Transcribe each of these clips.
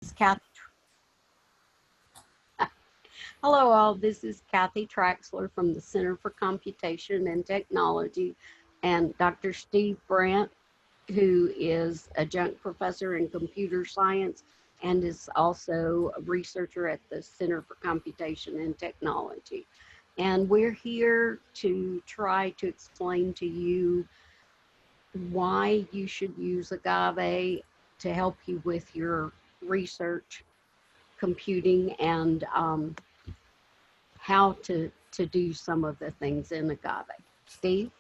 is Kathy. Hello, all. This is Kathy Traxler from the Center for Computation and Technology, and Dr. Steve Brandt, who is adjunct professor in computer science and is also a researcher at the Center for Computation and Technology. And we're here to try to explain to you why you should use Agave to help you with your research, computing, and how to do some of the things in Agave. Steve?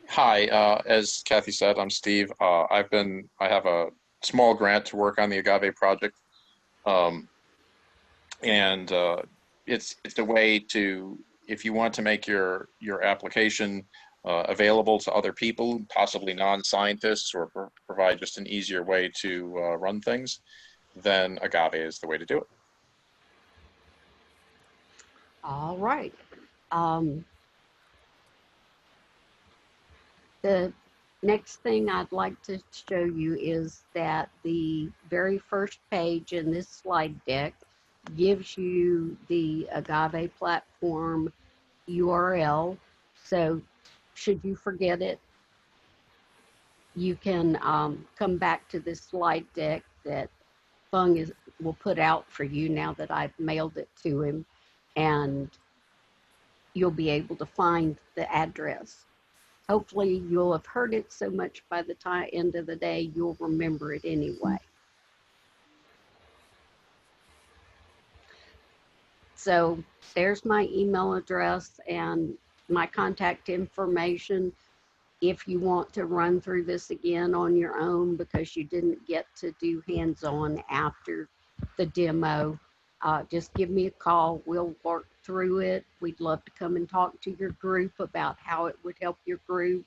Hi, as Kathy said, I'm Steve. I have a small grant to work on the Agave project, um, and it's a way to, if you want to make your application available to other people, possibly non-scientists, or provide just an easier way to run things, then Agave is the way to do it. All right. Um, the next thing I'd like to show you is that the very first page in this slide deck gives you the Agave platform URL. So should you forget it, you can come back to this slide deck that Fung will put out for you now that I've mailed it to him, and you'll be able to find the address. Hopefully you'll have heard it so much by the end of the day, you'll remember it anyway. So there's my email address and my contact information. If you want to run through this again on your own because you didn't get to do hands-on after the demo, just give me a call. We'll work through it. We'd love to come and talk to your group about how it would help your group.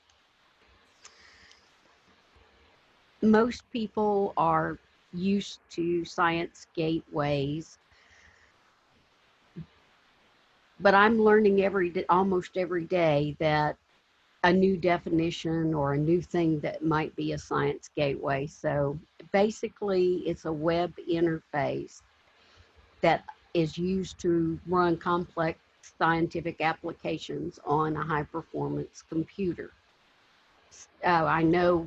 Most people are used to science gateways, but I'm learning almost every day that a new definition or a new thing that might be a science gateway. So basically, it's a web interface that is used to run complex scientific applications on a high-performance computer. I know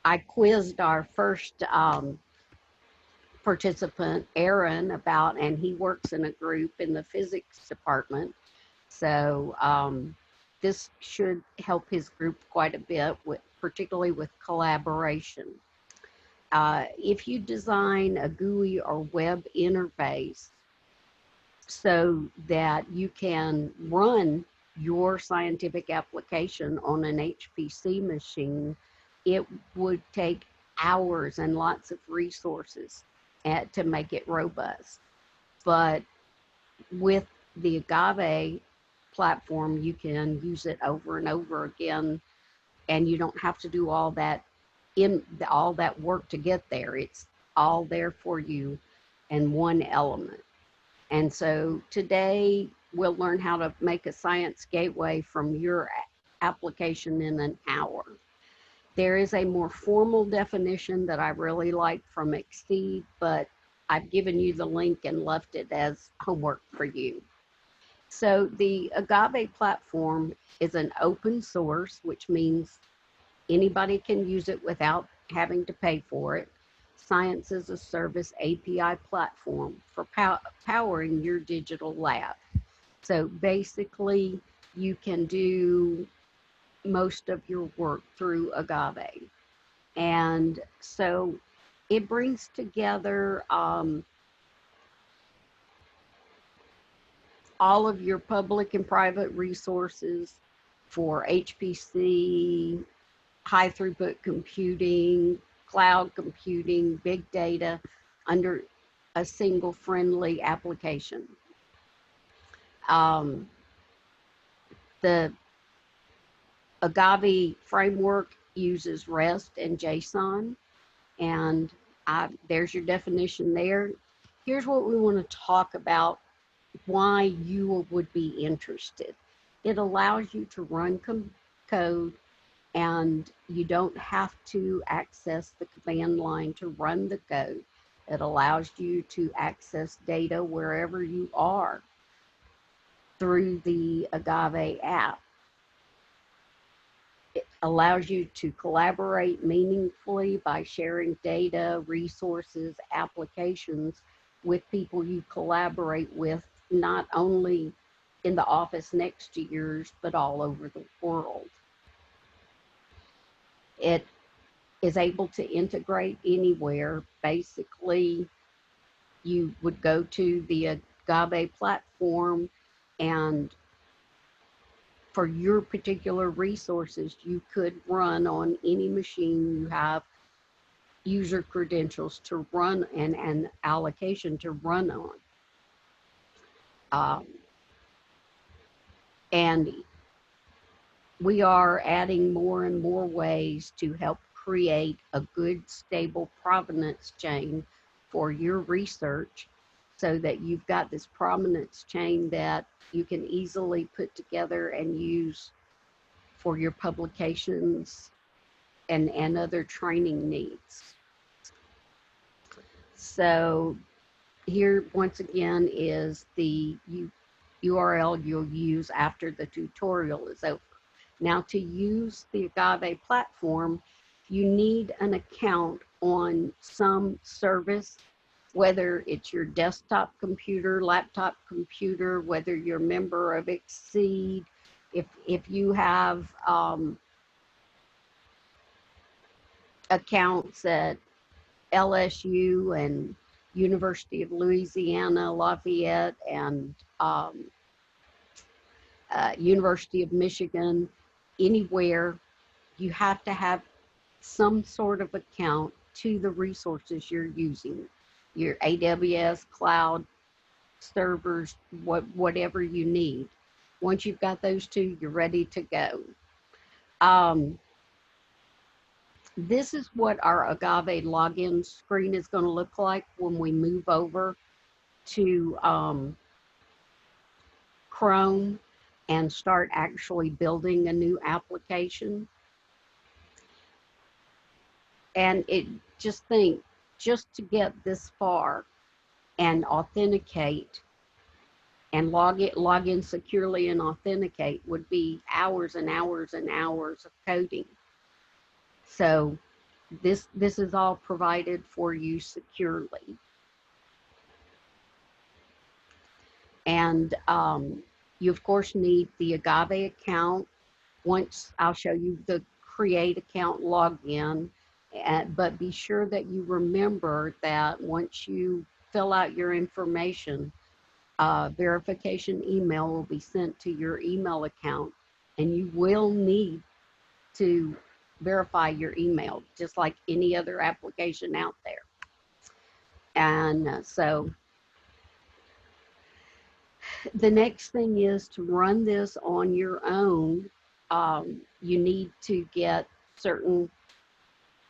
I quizzed our first participant, Aaron, and he works in a group in the physics department. So this should help his group quite a bit, particularly with collaboration. If you design a GUI or web interface so that you can run your scientific application on an HPC machine, it would take hours and lots of resources to make it robust. But with the Agave platform, you can use it over and over again, and you don't have to do all that work to get there. It's all there for you in one element. And so today we'll learn how to make a science gateway from your application in an hour. There is a more formal definition that I really like from Exceed, but I've given you the link and left it as homework for you. So the Agave platform is an open source, which means anybody can use it without having to pay for it. Science as a Service API platform for powering your digital lab. So basically, you can do most of your work through Agave. And so it brings together all of your public and private resources for HPC, high throughput computing, cloud computing, big data under a single friendly application. The Agave framework uses REST and JSON, and there's your definition there. Here's what we want to talk about, why you would be interested. It allows you to run code and you don't have to access the command line to run the code. It allows you to access data wherever you are through the Agave app. It allows you to collaborate meaningfully by sharing data, resources, applications with people you collaborate with, not only in the office next to yours, but all over the world. It is able to integrate anywhere. Basically, you would go to the Agave platform, and for your particular resources, you could run on any machine you have user credentials to run and an allocation to run on. And we are adding more and more ways to help create a good, stable provenance chain for your research, so that you've got this provenance chain that you can easily put together and use for your publications and other training needs. So here, once again, is the URL you'll use after the tutorial is over. Now, to use the Agave platform, you need an account on some service, whether it's your desktop computer, laptop computer, whether you're a member of Exceed, if you have accounts at LSU and University of Louisiana, Lafayette, and University of Michigan, anywhere, you have to have some sort of account to the resources you're using, your AWS cloud servers, whatever you need. Once you've got those two, you're ready to go. This is what our Agave login screen is going to look like when we move over to Chrome and start actually building a new application. And just to get this far and authenticate and log in securely and authenticate would be hours and hours and hours of coding. So this is all provided for you securely. And you of course need the Agave account. Once I'll show you the create account login, but be sure that you remember that once you fill out your information, verification email will be sent to your email account, and you will need to verify your email just like any other application out there. And so the next thing is to run this on your own. You need to get certain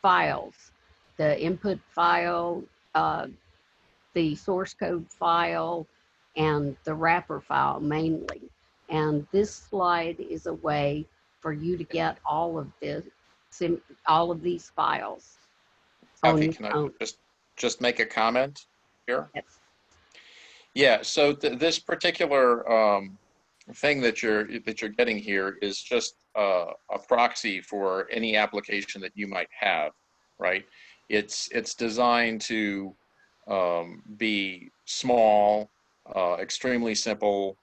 files, the input file, the source code file, and the wrapper file mainly. And this slide is a way for you to get all of these files. Kathy, can I just make a comment here? Yes. Yeah, so this particular thing that you're getting here is just a proxy for any application that you might have, right? It's designed to be small, extremely simple,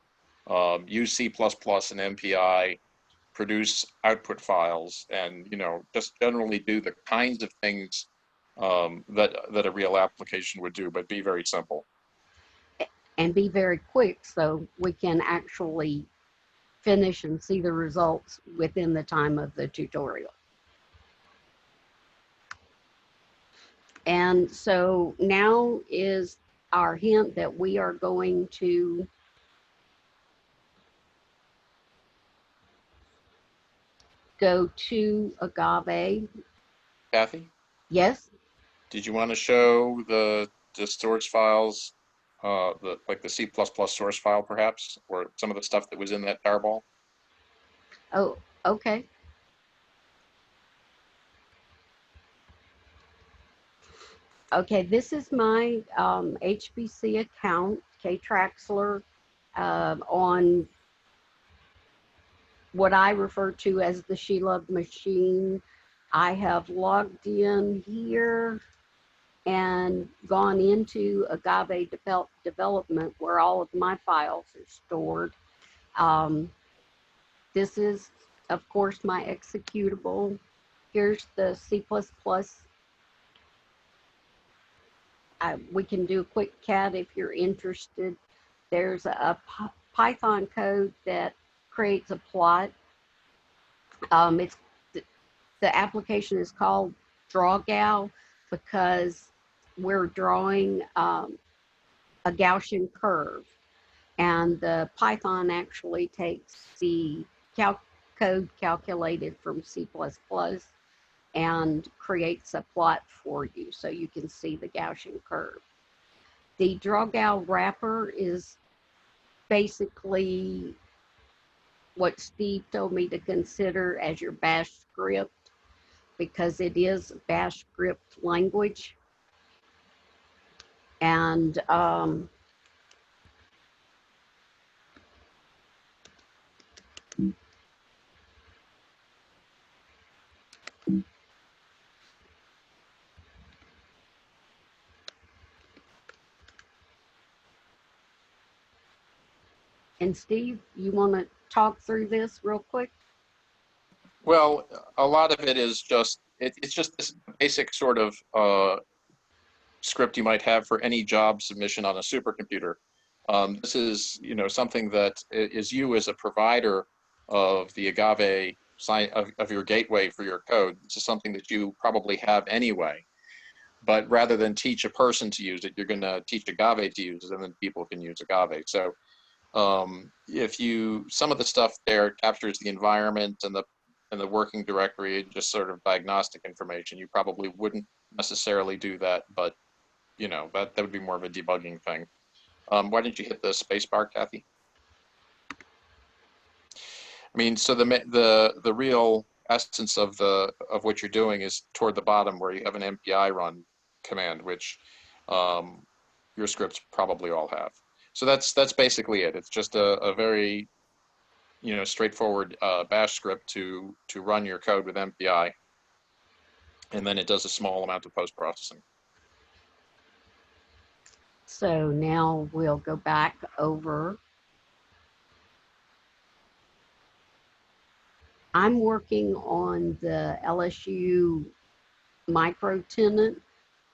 use C++ and MPI, produce output files, and just generally do the kinds of things that a real application would do, but be very simple. And be very quick so we can actually finish and see the results within the time of the tutorial. And so now is our hint that we are going to go to Agave. Kathy? Yes? Did you want to show the storage files, like the C++ source file perhaps, or some of the stuff that was in that tarball? Oh, okay. Okay, this is my HPC account, K-Traxler, on what I refer to as the She Loved machine. I have logged in here and gone into Agave development where all of my files are stored. This is, of course, my executable. Here's the C++. We can do a quick cat if you're interested. There's a Python code that creates a plot. It's the application is called DrawGal because we're drawing a Gaussian curve, and the Python actually takes the code calculated from C++ and creates a plot for you so you can see the Gaussian curve. The DrawGal wrapper is basically what Steve told me to consider as your bash script, because it is bash script language. And Steve, you want to talk through this real quick? Well, a lot of it is just, it's just this basic sort of script you might have for any job submission on a supercomputer. This is, something that is you as a provider of the Agave of your gateway for your code. This is something that you probably have anyway. But rather than teach a person to use it, you're going to teach Agave to use it, and then people can use Agave. So some of the stuff there captures the environment and the working directory, just sort of diagnostic information. You probably wouldn't necessarily do that, but that would be more of a debugging thing. Why didn't you hit the space bar, Kathy? I mean, so the real essence of what you're doing is toward the bottom, where you have an MPI run command, which your scripts probably all have. So that's basically it. It's just a very straightforward bash script to run your code with MPI, and then it does a small amount of post-processing. So now we'll go back over. I'm working on the LSU micro tenant,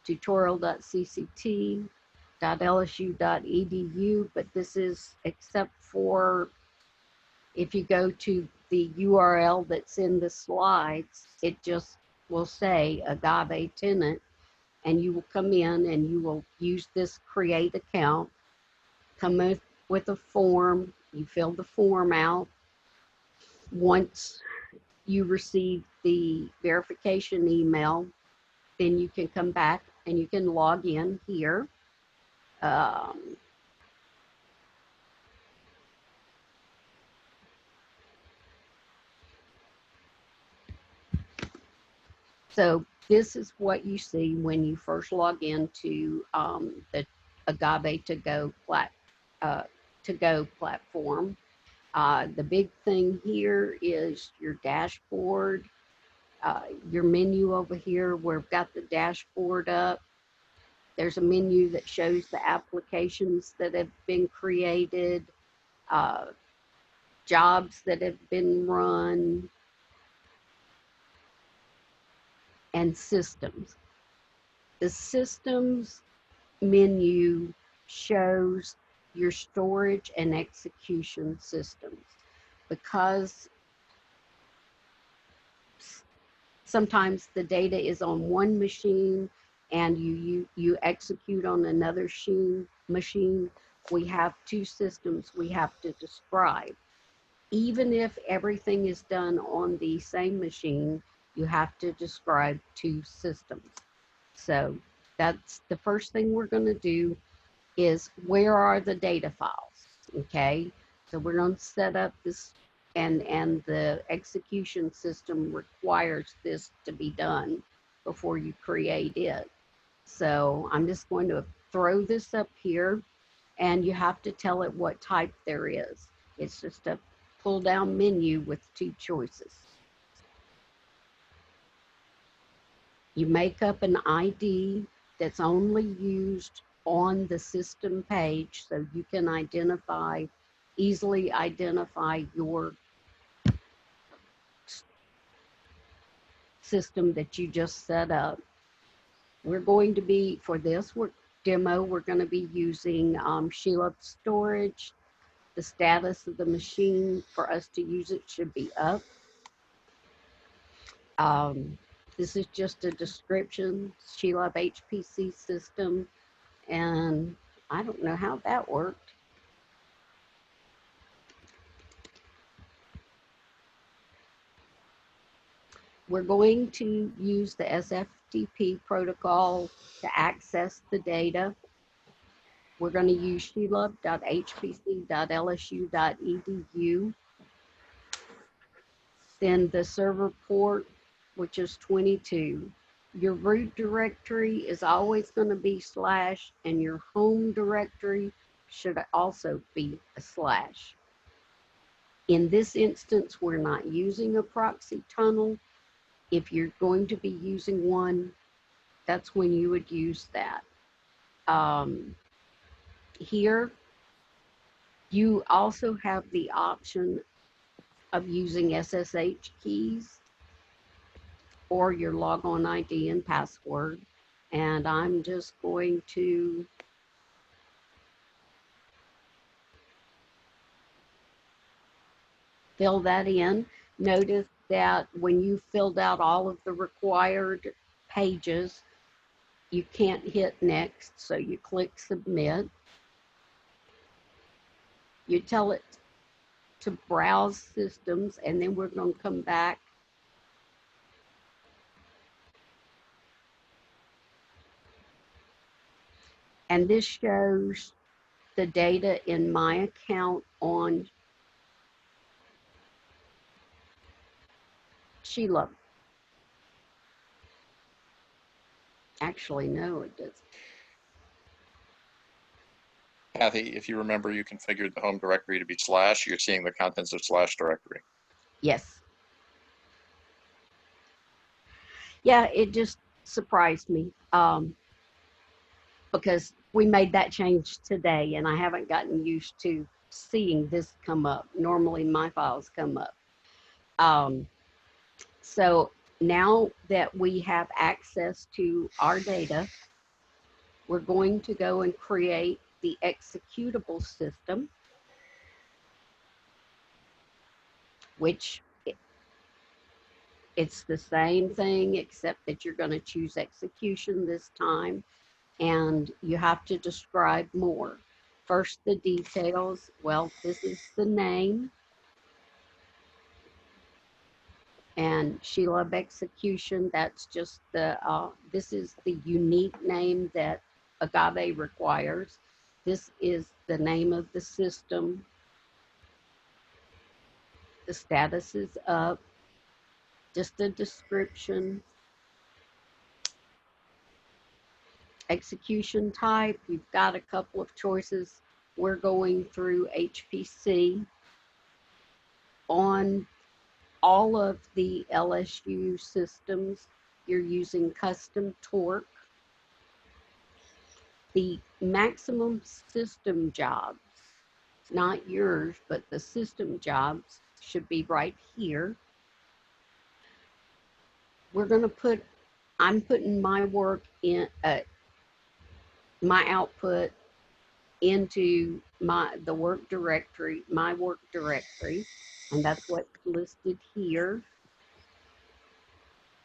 tutorial.cct.lsu.edu, but this is except for if you go to the URL that's in the slides, it just will say Agave tenant, and you will come in and you will use this create account, come with a form, you fill the form out. Once you receive the verification email, then you can come back and you can log in here. So this is what you see when you first log into the Agave to-go platform. The big thing here is your dashboard, your menu over here where we've got the dashboard up. There's a menu that shows the applications that have been created, jobs that have been run, and systems. The systems menu shows your storage and execution systems, because sometimes the data is on one machine and you execute on another machine. We have two systems we have to describe. Even if everything is done on the same machine, you have to describe two systems. So that's the first thing we're going to do, is where are the data files? Okay, so we're going to set up this, and the execution system requires this to be done before you create it. So I'm just going to throw this up here, and you have to tell it what type there is. It's just a pull down menu with two choices. You make up an ID that's only used on the system page so you can easily identify your system that you just set up. We're going to be, for this demo, we're going to be using Sheila storage. The status of the machine for us to use it should be up. This is just a description, Sheila HPC system, and I don't know how that worked. We're going to use the SFTP protocol to access the data. We're going to use sheila.hpc.lsu.edu. Then the server port, which is 22. Your root directory is always going to be / and your home directory should also be a /. In this instance, we're not using a proxy tunnel. If you're going to be using one, that's when you would use that. Here, you also have the option of using SSH keys or your logon ID and password. And I'm just going to fill that in. Notice that when you filled out all of the required pages, you can't hit next, so you click submit. You tell it to browse systems, and then we're going to come back and this shows the data in my account on Sheila. Actually, no, it doesn't. Kathy, if you remember, you configured the home directory to be /. You're seeing the contents of / directory. Yes. Yeah, it just surprised me because we made that change today and I haven't gotten used to seeing this come up. Normally my files come up. So now that we have access to our data, we're going to go and create the executable system, which it's the same thing except that you're going to choose execution this time, and you have to describe more. First, the details. Well, this is the name, and Sheila execution, that's just the, this is the unique name that Agave requires. This is the name of the system. The status is up. Just a description. Execution type, you've got a couple of choices. We're going through HPC. On all of the LSU systems, you're using custom torque. The maximum system jobs, not yours, but the system jobs should be right here. We're going to put, I'm putting my work in, my output into the work directory, my work directory, and that's what's listed here.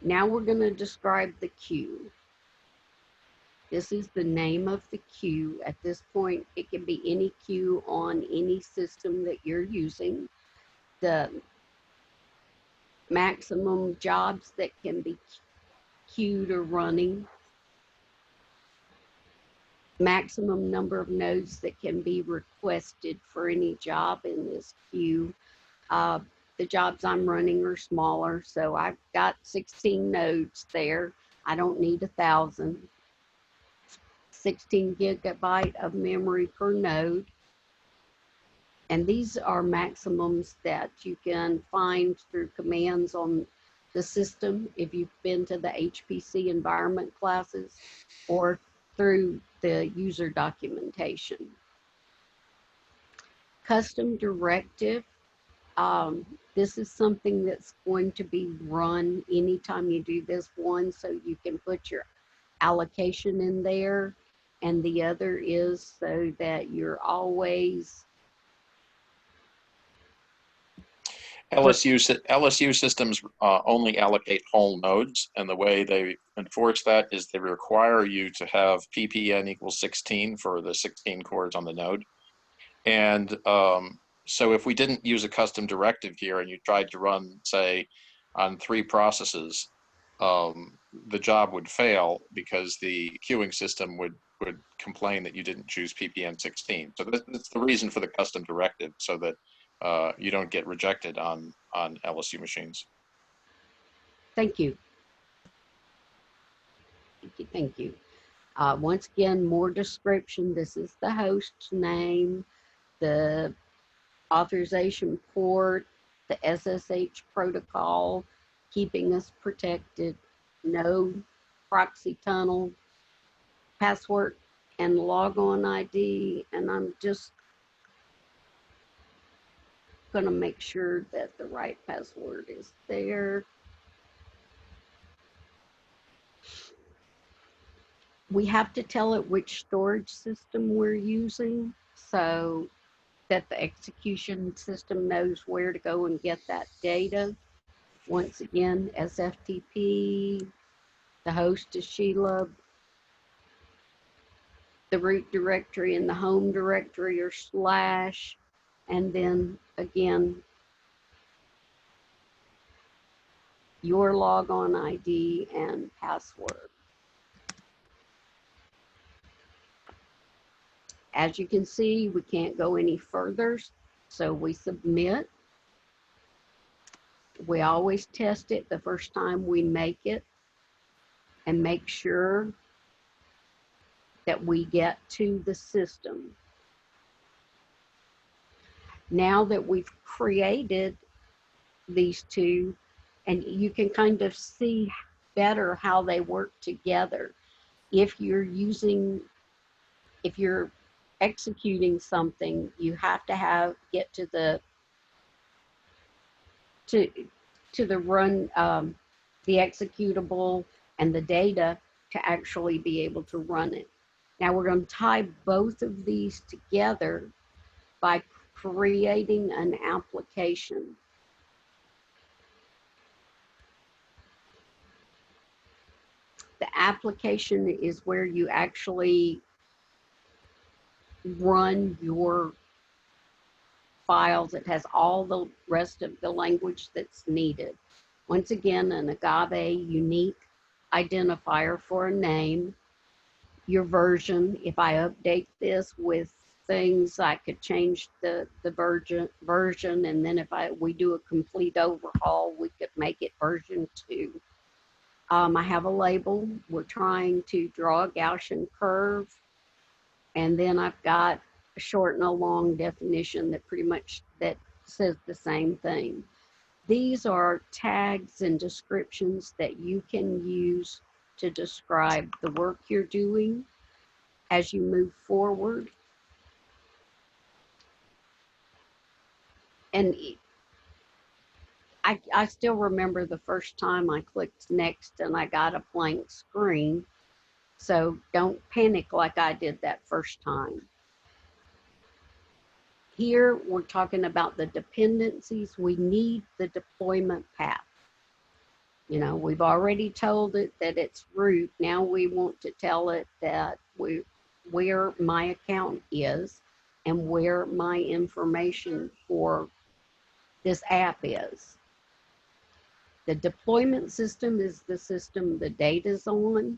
Now we're going to describe the queue. This is the name of the queue. At this point, it can be any queue on any system that you're using. The maximum jobs that can be queued or running. Maximum number of nodes that can be requested for any job in this queue. The jobs I'm running are smaller, so I've got 16 nodes there. I don't need 1,000. 16 gigabyte of memory per node. And these are maximums that you can find through commands on the system if you've been to the HPC environment classes or through the user documentation. Custom directive. This is something that's going to be run anytime you do this one, so you can put your allocation in there. And the other is so that you're always LSU systems only allocate whole nodes, and the way they enforce that is they require you to have ppn equals 16 for the 16 cores on the node. And so if we didn't use a custom directive here and you tried to run, say, on 3 processes, the job would fail because the queuing system would complain that you didn't choose ppn 16. So that's the reason for the custom directive, so that you don't get rejected on LSU machines. Thank you. Thank you. Once again, more description. This is the host's name, the authorization port, the SSH protocol, keeping us protected, node, proxy tunnel, password, and logon ID. And I'm just going to make sure that the right password is there. We have to tell it which storage system we're using so that the execution system knows where to go and get that data. Once again, SFTP, the host is Sheila, the root directory and the home directory are /, and then again, your logon ID and password. As you can see, we can't go any further, so we submit. We always test it the first time we make it and make sure that we get to the system. Now that we've created these two, and you can kind of see better how they work together. If you're executing something, you have to get to the run, the executable and the data to actually be able to run it. Now we're going to tie both of these together by creating an application. The application is where you actually run your files. It has all the rest of the language that's needed. Once again, an Agave unique identifier for a name, your version. If I update this with things, I could change the version, and then if we do a complete overhaul, we could make it version 2. I have a label. We're trying to draw a Gaussian curve, and then I've got a short and a long definition that pretty much that says the same thing. These are tags and descriptions that you can use to describe the work you're doing as you move forward. And I still remember the first time I clicked next and I got a blank screen. So don't panic like I did that first time. Here we're talking about the dependencies. We need the deployment path. You know, we've already told it that it's root. Now we want to tell it that where my account is and where my information for this app is. The deployment system is the system the data's on.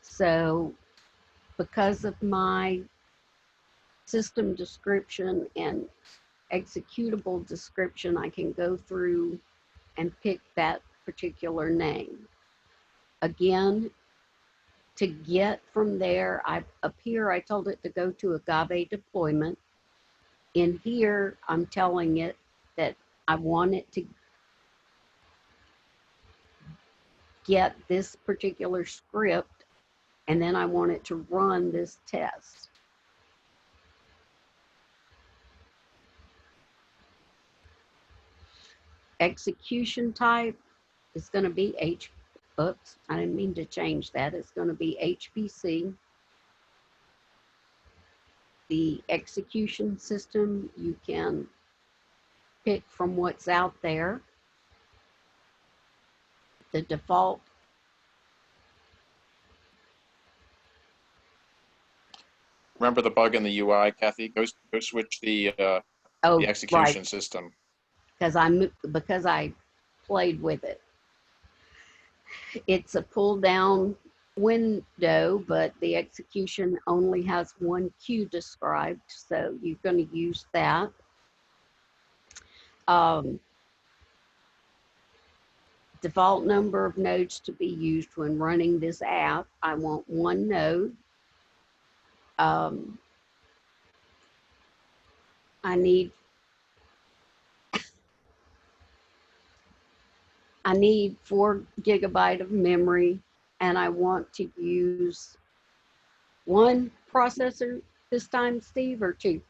So because of my system description and executable description, I can go through and pick that particular name. Again, To get from there, up here, I told it to go to Agave deployment. In here, I'm telling it that I want it to get this particular script, and then I want it to run this test. Execution type is going to be oops, I didn't mean to change that. It's going to be HPC. The execution system, you can pick from what's out there. The default. Remember the bug in the UI, Kathy? Go switch the execution Right, system. because I played with it. It's a pull down window, but the execution only has one queue described, so you're going to use that. Default number of nodes to be used when running this app. I want one node. I need 4 GB of memory, and I want to use one processor this time, Steve, or 2?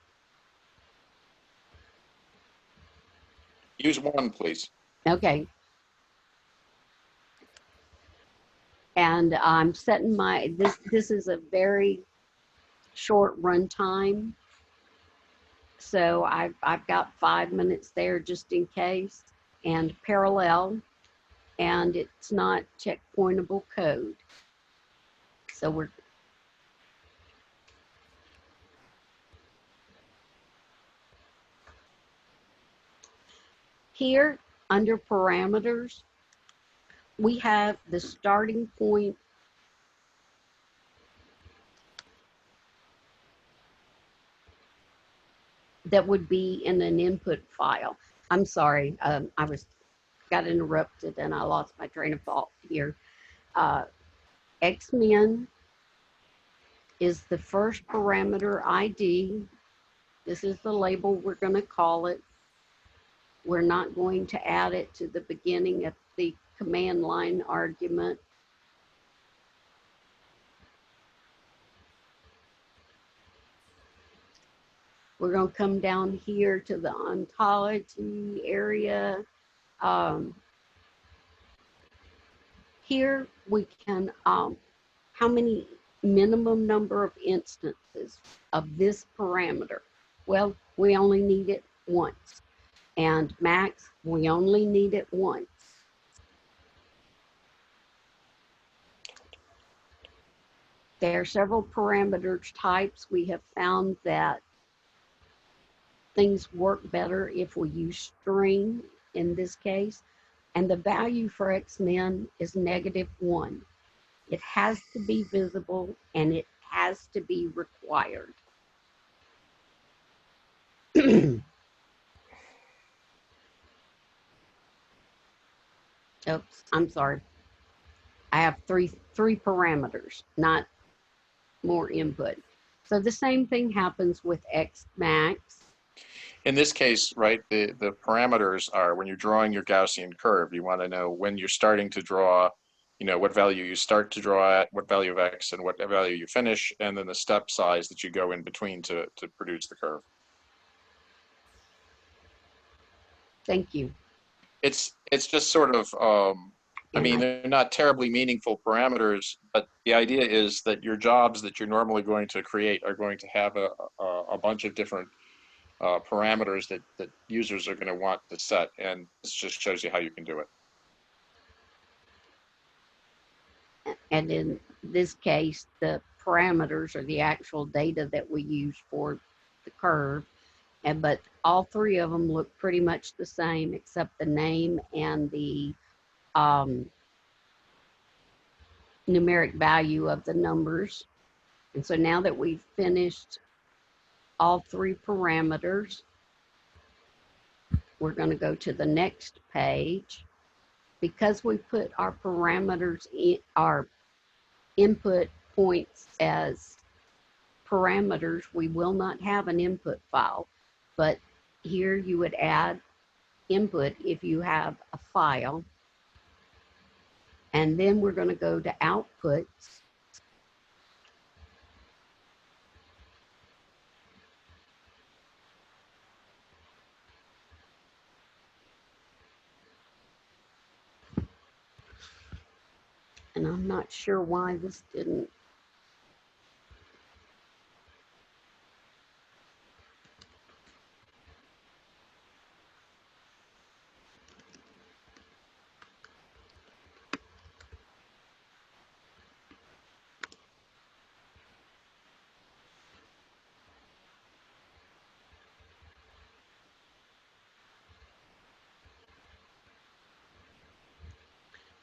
Use one, please. Okay. And I'm setting my, this is a very short run time. So I've got 5 minutes there just in case, and parallel, and it's not checkpointable code. So we're here under parameters, we have the starting point that would be in an input file. I'm sorry, I got interrupted and I lost my train of thought here. Xmin is the first parameter ID. This is the label we're going to call it. We're not going to add it to the beginning of the command line argument. We're going to come down here to the ontology area. Here we can, how many minimum number of instances of this parameter? Well, we only need it once. And max, we only need it once. There are several parameter types. We have found that things work better if we use string in this case. And the value for Xmin is -1. It has to be visible and it has to be required. Oops, I'm sorry. I have three parameters, not more input. So the same thing happens with X max. In this case, right, the parameters are when you're drawing your Gaussian curve, you want to know when you're starting to draw, what value you start to draw at, what value of X and what value you finish, and then the step size that you go in between to produce the curve. Thank you. It's just sort of, I mean, they're not terribly meaningful parameters, but the idea is that your jobs that you're normally going to create are going to have a bunch of different parameters that users are going to want to set, and this just shows you how you can do it. And in this case, the parameters are the actual data that we use for the curve. But all three of them look pretty much the same except the name and the numeric value of the numbers. And so now that we've finished all three parameters, we're going to go to the next page. Because we put our parameters in, our input points as parameters, we will not have an input file, but here you would add input if you have a file. And then we're going to go to outputs. And I'm not sure why this didn't.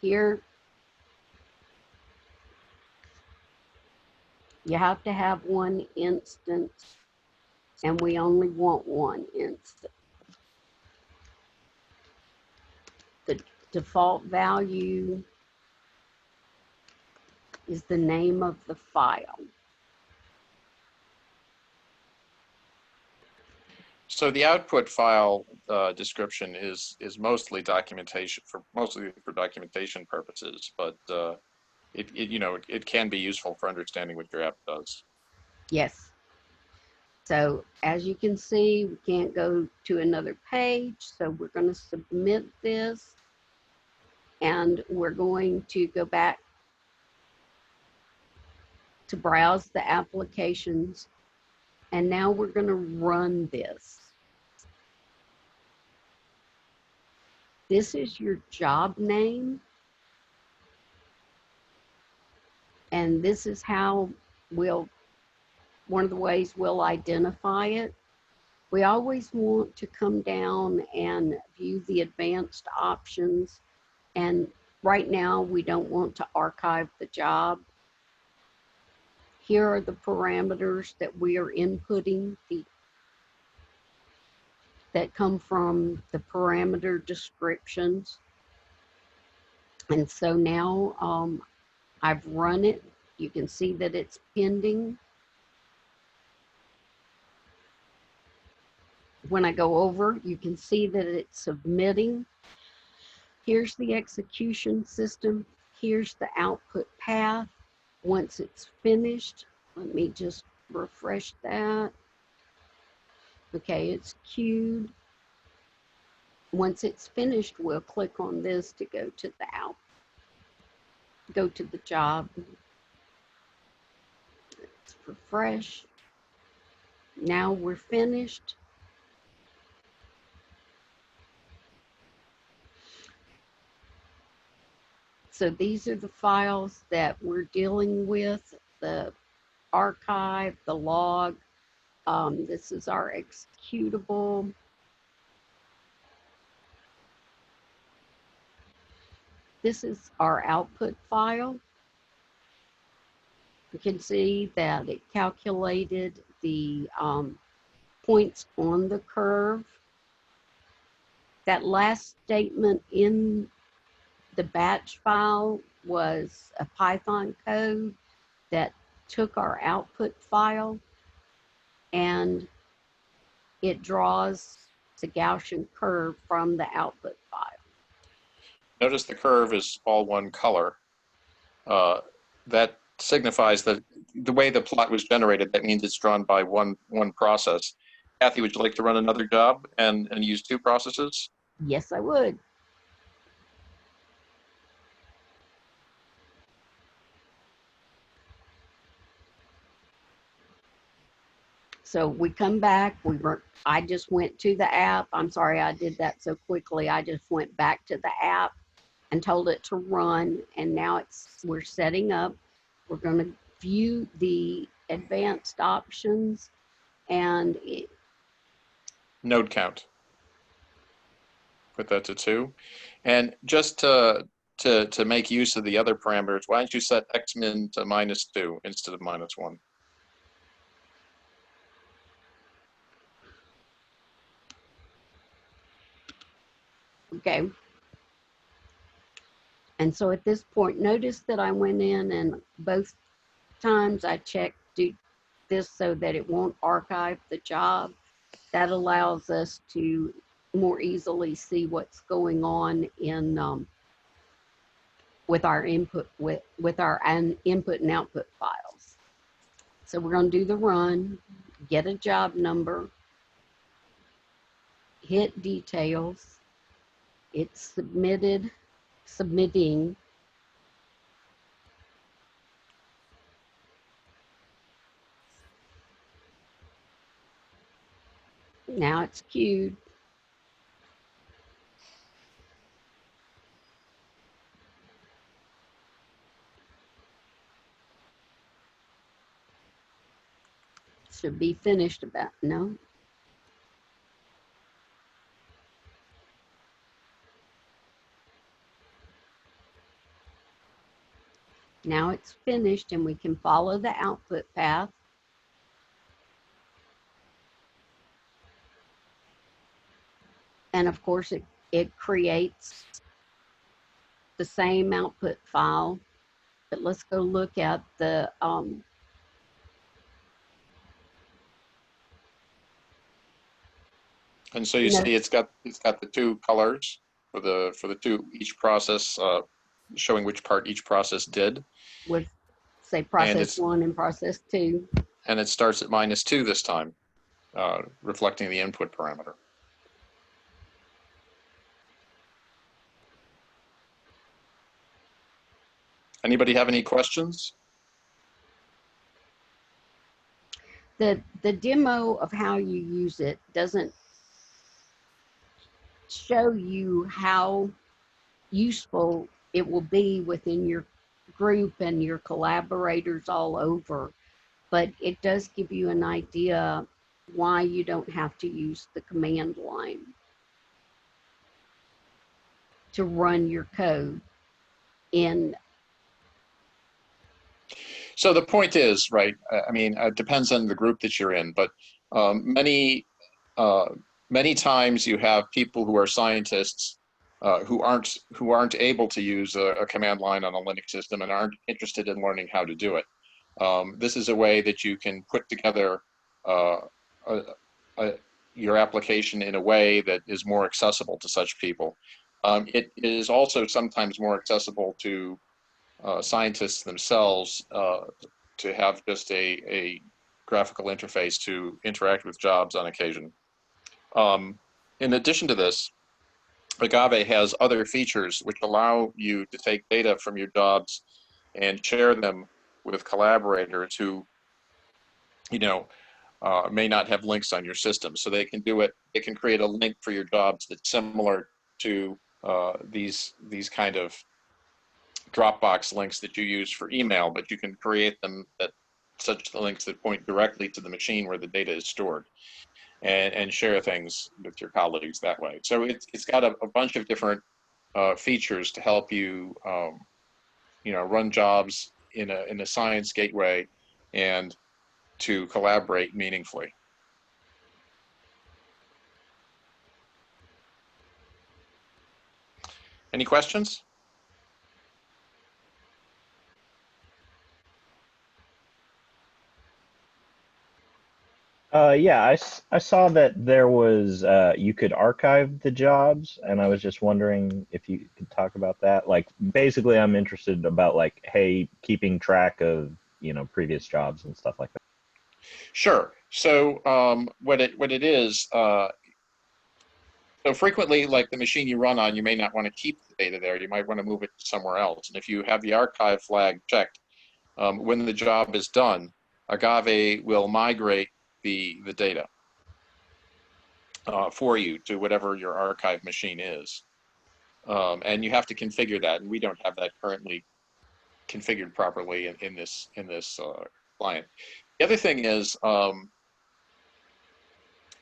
Here, you have to have one instance, and we only want one instance. The default value is the name of the file. So the output file description is mostly documentation for documentation purposes, but it can be useful for understanding what your app does. Yes. So as you can see, we can't go to another page. So we're going to submit this, and we're going to go back to browse the applications. And now we're going to run this. This is your job name. And this is how one of the ways we'll identify it. We always want to come down and view the advanced options. And right now we don't want to archive the job. Here are the parameters that we are inputting that come from the parameter descriptions. And so now I've run it. You can see that it's pending. When I go over, you can see that it's submitting. Here's the execution system. Here's the output path. Once it's finished, let me just refresh that. Okay, it's queued. Once it's finished, we'll click on this to go to the job. Let's refresh. Now we're finished. So these are the files that we're dealing with, the archive, the log. This is our executable. This is our output file. You can see that it calculated the points on the curve. That last statement in the batch file was a Python code that took our output file and it draws the Gaussian curve from the output file. Notice the curve is all one color. That signifies that the way the plot was generated, that means it's drawn by one process. Kathy, would you like to run another job and use two processes? Yes, I would. So we come back, I just went to the app. I'm sorry I did that so quickly. I just went back to the app and told it to run, and now we're setting up. We're going to view the advanced options and Node count. Put that to 2. And just to make use of the other parameters, why don't you set xmin to -2 instead of -1? okay. And so at this point, notice that I went in and both times I checked do this so that it won't archive the job. That allows us to more easily see what's going on in with our input with our input and output files. So we're going to do the run, get a job number, hit details. It's submitting. Now it's queued. Should be finished about, no. Now it's finished and we can follow the output path. And of course it creates the same output file, but let's go look at the And so you see it's got the two colors for the two each process, showing which part each process did. With say process 1 and process 2. And it starts at -2 this time, reflecting the input parameter. Anybody have any questions? The demo of how you use it doesn't show you how useful it will be within your group and your collaborators all over, but it does give you an idea why you don't have to use the command line to run your code in. So the point is, right, I mean, it depends on the group that you're in, but many times you have people who are scientists who aren't able to use a command line on a Linux system and aren't interested in learning how to do it. This is a way that you can put together your application in a way that is more accessible to such people. It is also sometimes more accessible to scientists themselves to have just a graphical interface to interact with jobs on occasion. In addition to this, Agave has other features which allow you to take data from your jobs and share them with collaborators who, may not have links on your system. So they can do it. They can create a link for your jobs that's similar to these kind of Dropbox links that you use for email, but you can create them at such links that point directly to the machine where the data is stored, and share things with your colleagues that way. So it's got a bunch of different features to help you, run jobs in a science gateway and to collaborate meaningfully. Any questions? Yeah, I saw that there was you could archive the jobs, and I was just wondering if you could talk about that. Like, basically, I'm interested about like, hey, keeping track of previous jobs and stuff like that. Sure. So what it is, so frequently, like the machine you run on, you may not want to keep the data there. You might want to move it somewhere else. And if you have the archive flag checked, when the job is done, Agave will migrate the data for you to whatever your archive machine is. And you have to configure that, and we don't have that currently configured properly in this client. The other thing is,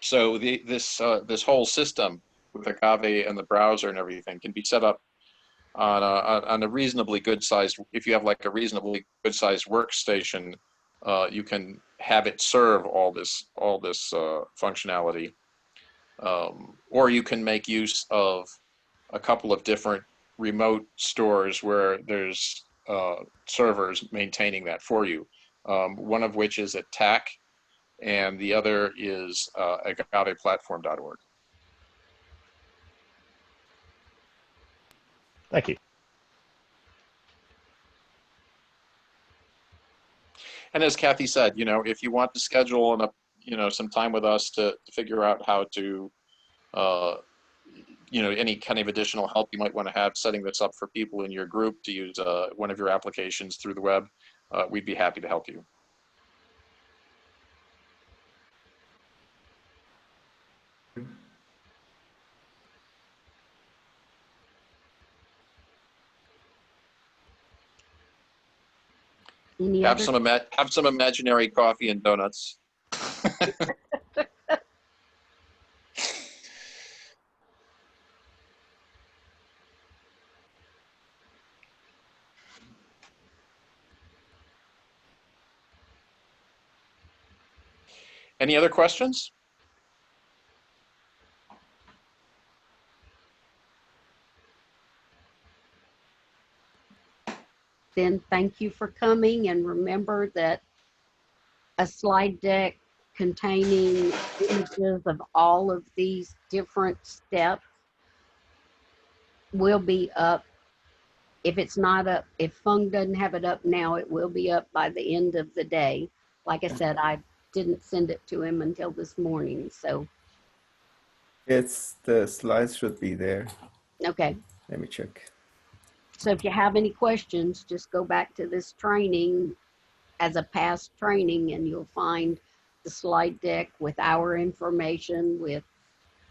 so this whole system with Agave and the browser and everything can be set up on a reasonably good sized. If you have like a reasonably good sized workstation, you can have it serve all this functionality, or you can make use of a couple of different remote stores where there's servers maintaining that for you. One of which is at TAC, and the other is agaveplatform.org. Thank you. And as Kathy said, you know, if you want to schedule some time with us to figure out how to, any kind of additional help you might want to have setting this up for people in your group to use one of your applications through the web, we'd be happy to help you. Have some imaginary coffee and donuts. Any other questions? Then thank you for coming, and remember that a slide deck containing images of all of these different steps will be up. If it's not up, if Fung doesn't have it up now, it will be up by the end of the day. Like I said, I didn't send it to him until this morning, so. The slides should be there. Okay. Let me check. So if you have any questions, just go back to this training as a past training, and you'll find the slide deck with our information, with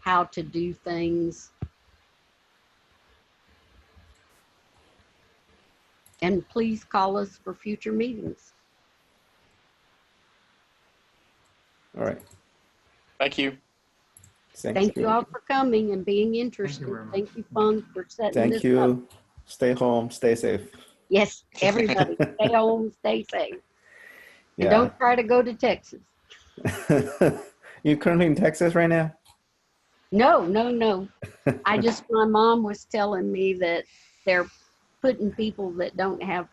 how to do things. And please call us for future meetings. All right. Thank you. Thank you all for coming and being interested. Thank you, Fung, for setting Thank this you. up. Stay home. Stay safe. Yes, everybody, stay home, stay safe. And Yeah. don't try to go to Texas. You currently in Texas right now? No. My mom was telling me that they're putting people that don't have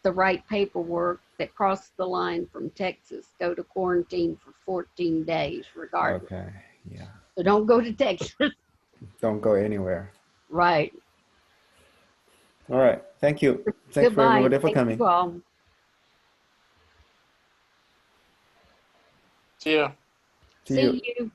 the right paperwork that cross the line from Texas go to quarantine for 14 days regardless. Okay. Yeah. So don't go to Texas. Don't go anywhere. Right. All right. Thank you. Thanks for Goodbye. everybody for Thank coming. you all. See ya. See you.